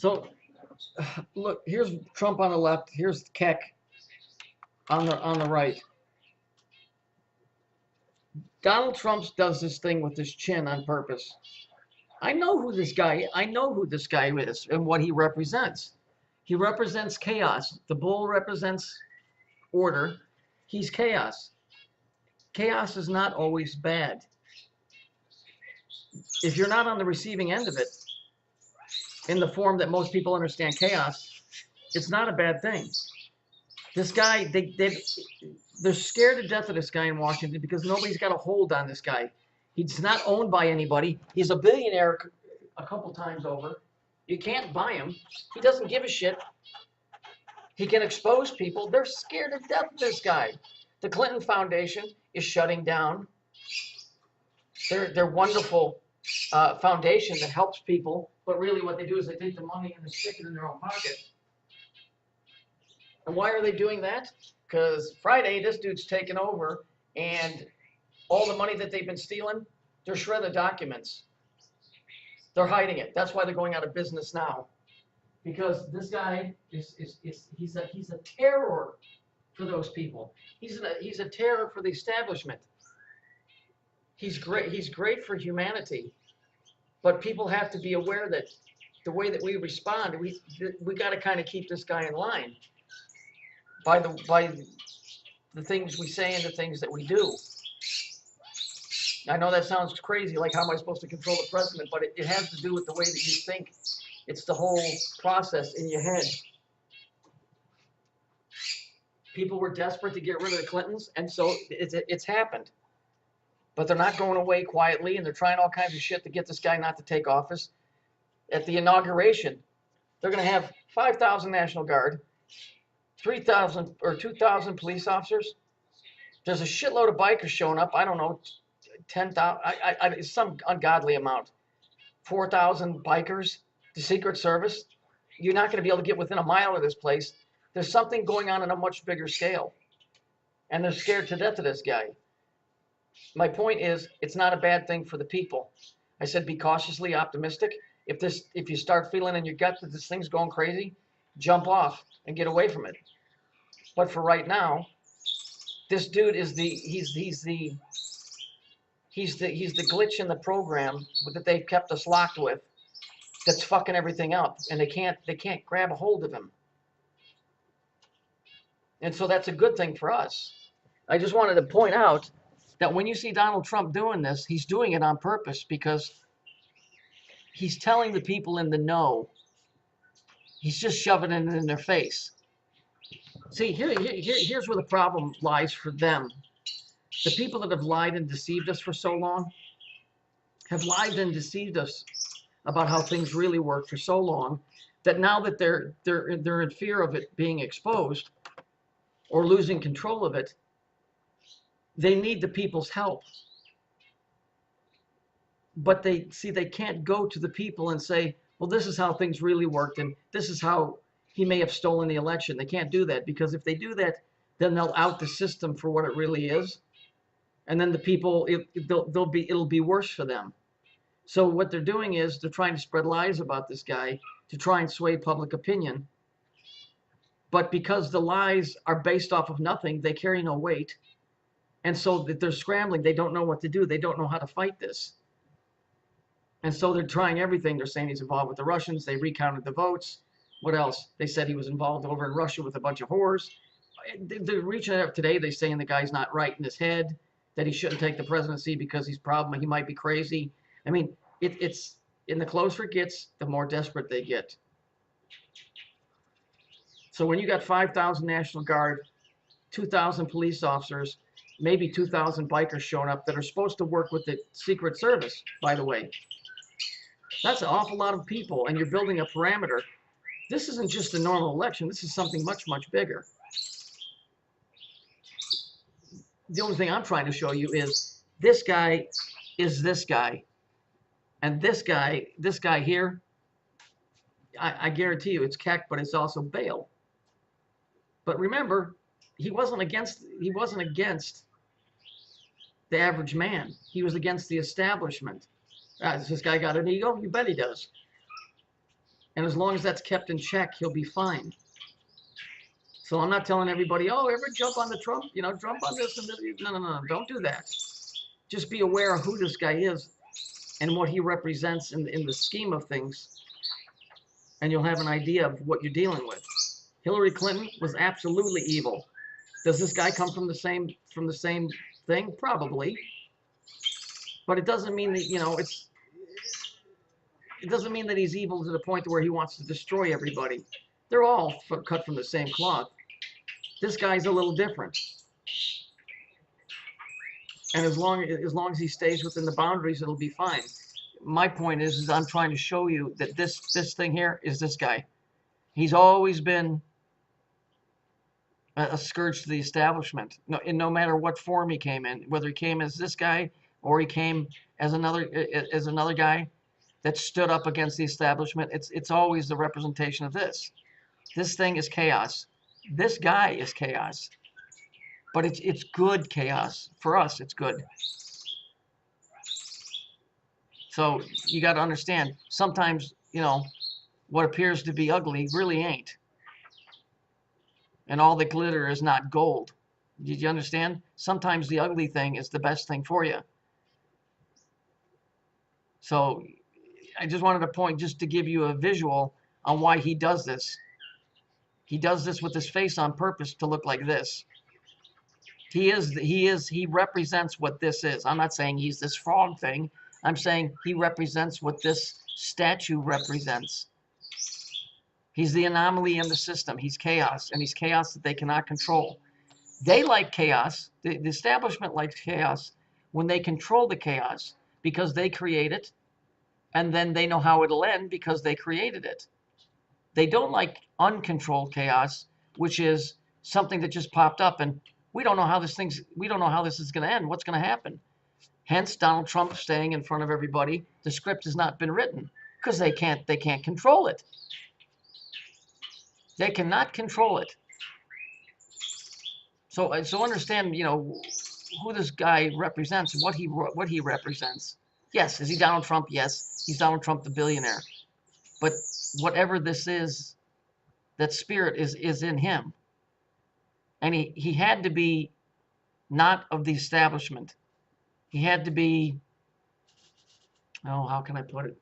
So, look, here's Trump on the left. Here's Keck on the right. Donald Trump does this thing with his chin on purpose. I know who this guy is and what he represents. He represents chaos. The bull represents order. He's chaos. Chaos is not always bad. If you're not on the receiving end of it, in the form that most people understand chaos, it's not a bad thing. This guy, they're scared to death of this guy in Washington because nobody's got a hold on this guy. He's not owned by anybody. He's a billionaire a couple times over. You can't buy him. He doesn't give a shit. He can expose people. They're scared to death of this guy. The Clinton Foundation is shutting down. They're wonderful foundation that helps people, but really what they do is they take the money and they stick it in their own pocket. And why are they doing that? Because Friday, this dude's taken over, and all the money that they've been stealing, they're shredded documents. They're hiding it. That's why they're going out of business now. Because this guy he's a terror for those people. He's a terror for the establishment. He's great for humanity, but people have to be aware that the way that we respond, we got to kind of keep this guy in line by the things we say and the things that we do. I know that sounds crazy, like how am I supposed to control the president, but it has to do with the way that you think. It's the whole process in your head. People were desperate to get rid of the Clintons, and so it's happened. But they're not going away quietly, and they're trying all kinds of shit to get this guy not to take office. At the inauguration, they're going to have 5,000 National Guard, 3,000 or 2,000 police officers. There's a shitload of bikers showing up. I don't know, 10,000, it's some ungodly amount. 4,000 bikers, the Secret Service. You're not going to be able to get within a mile of this place. There's something going on a much bigger scale. And they're scared to death of this guy. My point is, it's not a bad thing for the people. I said be cautiously optimistic. If you start feeling in your gut that this thing's going crazy, jump off and get away from it. But for right now, this dude is he's the glitch in the program that they've kept us locked with. That's fucking everything up, and they can't grab a hold of him. And so that's a good thing for us. I just wanted to point out that when you see Donald Trump doing this, he's doing it on purpose because he's telling the people in the know. He's just shoving it in their face. See, here's where the problem lies for them. The people that have lied and deceived us for so long have lied and deceived us about how things really work for so long that now that they're in fear of it being exposed or losing control of it, they need the people's help. But they can't go to the people and say, well, this is how things really worked, and this is how he may have stolen the election. They can't do that, because if they do that, then they'll out the system for what it really is. And then the people, it'll be worse for them. So what they're doing is they're trying to spread lies about this guy to try and sway public opinion. But because the lies are based off of nothing, they carry no weight. And so that they're scrambling. They don't know what to do. They don't know how to fight this. And so they're trying everything. They're saying he's involved with the Russians. They recounted the votes. What else? They said he was involved over in Russia with a bunch of whores. They're reaching out today. They're saying the guy's not right in his head, that he shouldn't take the presidency because he might be crazy. I mean, it's in the closer it gets, the more desperate they get. So when you got 5,000 National Guard, 2,000 police officers, maybe 2,000 bikers showing up that are supposed to work with the Secret Service, by the way, that's an awful lot of people, and you're building a parameter. This isn't just a normal election. This is something much, much bigger. The only thing I'm trying to show you is this guy is this guy. And this guy here, I guarantee you it's Keck, but it's also Bale. But remember, he wasn't against the average man. He was against the establishment. Has this guy got an ego? You bet he does. And as long as that's kept in check, he'll be fine. So I'm not telling everybody, oh, ever jump on the Trump, jump on this and this. No, don't do that. Just be aware of who this guy is and what he represents in the scheme of things, and you'll have an idea of what you're dealing with. Hillary Clinton was absolutely evil. Does this guy come from the same thing? Probably. But it doesn't mean that, it doesn't mean that he's evil to the point where he wants to destroy everybody. They're all cut from the same cloth. This guy's a little different. And as long as he stays within the boundaries, it'll be fine. My point is I'm trying to show you that this thing here is this guy. He's always been a scourge to the establishment. No matter what form he came in, whether he came as this guy or he came as another guy that stood up against the establishment, it's always the representation of this. This thing is chaos. This guy is chaos. But it's good chaos. For us, it's good. So you got to understand, sometimes, what appears to be ugly really ain't. And all the glitter is not gold. Did you understand? Sometimes the ugly thing is the best thing for you. So I just wanted to point, just to give you a visual on why he does this. He does this with his face on purpose to look like this. He represents what this is. I'm not saying he's this frog thing. I'm saying he represents what this statue represents. He's the anomaly in the system. He's chaos, and he's chaos that they cannot control. They like chaos. The establishment likes chaos when they control the chaos because they create it, and then they know how it'll end because they created it. They don't like uncontrolled chaos, which is something that just popped up, and we don't know how this is going to end. What's going to happen? Hence, Donald Trump staying in front of everybody. The script has not been written because they can't control it. They cannot control it. So understand, who this guy represents, what he represents. Yes, is he Donald Trump? Yes, he's Donald Trump, the billionaire. But whatever this is, that spirit is in him. And he had to be not of the establishment. He had to be, how can I put it?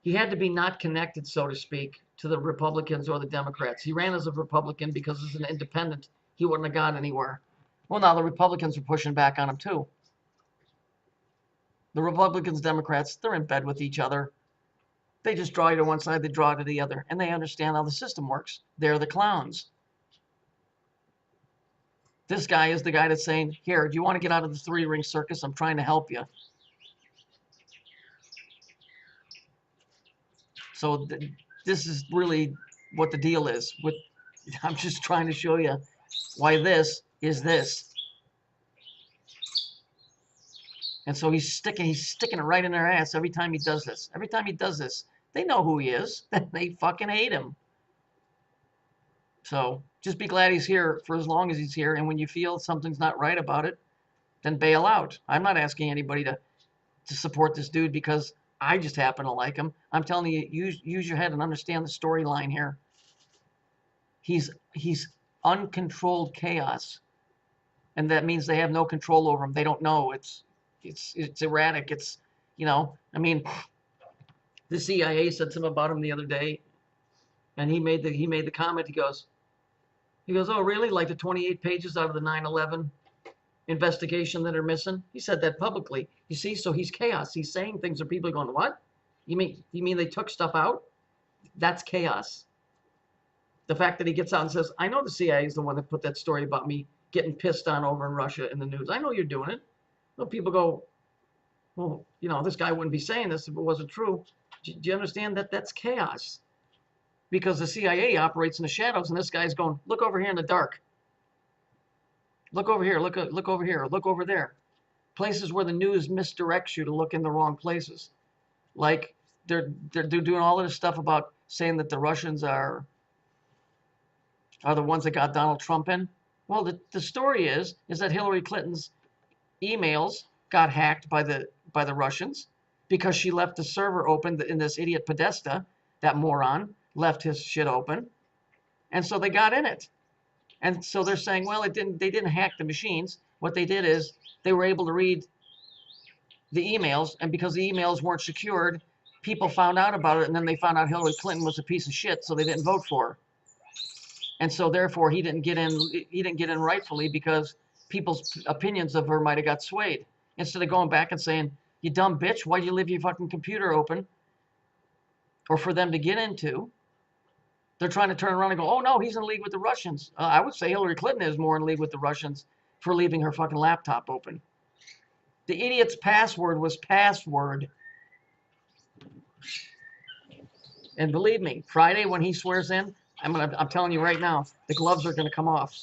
He had to be not connected, so to speak, to the Republicans or the Democrats. He ran as a Republican because as an independent, he wouldn't have gone anywhere. Well, now the Republicans are pushing back on him too. The Republicans, Democrats, they're in bed with each other. They just draw you to one side, they draw you to the other, and they understand how the system works. They're the clowns. This guy is the guy that's saying, here, do you want to get out of the three-ring circus? I'm trying to help you. So this is really what the deal is. I'm just trying to show you why this is this. And so he's sticking it right in their ass every time he does this. Every time he does this, they know who he is. They fucking hate him. So just be glad he's here for as long as he's here. And when you feel something's not right about it, then bail out. I'm not asking anybody to support this dude because I just happen to like him. I'm telling you, use your head and understand the storyline here. He's uncontrolled chaos. And that means they have no control over him. They don't know. It's erratic. It's, I mean, the CIA said something about him the other day, and he made the comment. He goes, oh, really? Like the 28 pages out of the 9/11 investigation that are missing? He said that publicly. You see, so he's chaos. He's saying things that people are going, what? You mean they took stuff out? That's chaos. The fact that he gets out and says, I know the CIA is the one that put that story about me getting pissed on over in Russia in the news. I know you're doing it. Well, people go, well, this guy wouldn't be saying this if it wasn't true. Do you understand that that's chaos? Because the CIA operates in the shadows, and this guy's going, look over here in the dark. Look over here, look over here, look over there. Places where the news misdirects you to look in the wrong places. Like they're doing all of this stuff about saying that the Russians are the ones that got Donald Trump in. Well, the story is that Hillary Clinton's emails got hacked by the Russians, because she left the server open, and this idiot Podesta, that moron, left his shit open. And so they got in it. And so they're saying, well, they didn't hack the machines. What they did is they were able to read the emails, and because the emails weren't secured, people found out about it, and then they found out Hillary Clinton was a piece of shit, so they didn't vote for her. And so therefore he didn't get in rightfully because people's opinions of her might have got swayed. Instead of going back and saying, you dumb bitch, why'd you leave your fucking computer open? Or for them to get into, they're trying to turn around and go, oh no, he's in league with the Russians. I would say Hillary Clinton is more in league with the Russians for leaving her fucking laptop open. The idiot's password was password. And believe me, Friday when he swears in, I'm telling you right now, the gloves are gonna come off.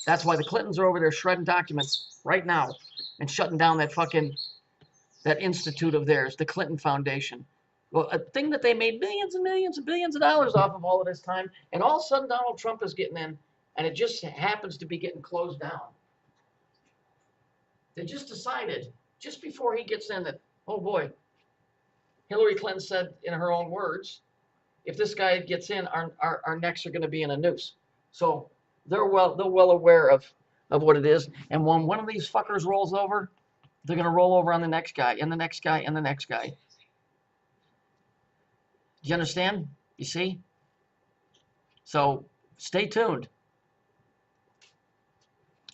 That's why the Clintons are over there shredding documents right now and shutting down that institute of theirs, the Clinton Foundation. Well, a thing that they made millions and millions and billions of dollars off of all of this time, and all of a sudden Donald Trump is getting in, and it just happens to be getting closed down. They just decided, just before he gets in, that, oh boy, Hillary Clinton said in her own words, if this guy gets in, our necks are going to be in a noose. So they're well aware of what it is. And when one of these fuckers rolls over, they're going to roll over on the next guy, and the next guy, and the next guy. Do you understand? You see? So stay tuned.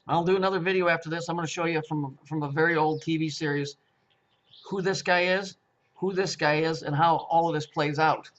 I'll do another video after this. I'm going to show you from a very old TV series who this guy is, and how all of this plays out.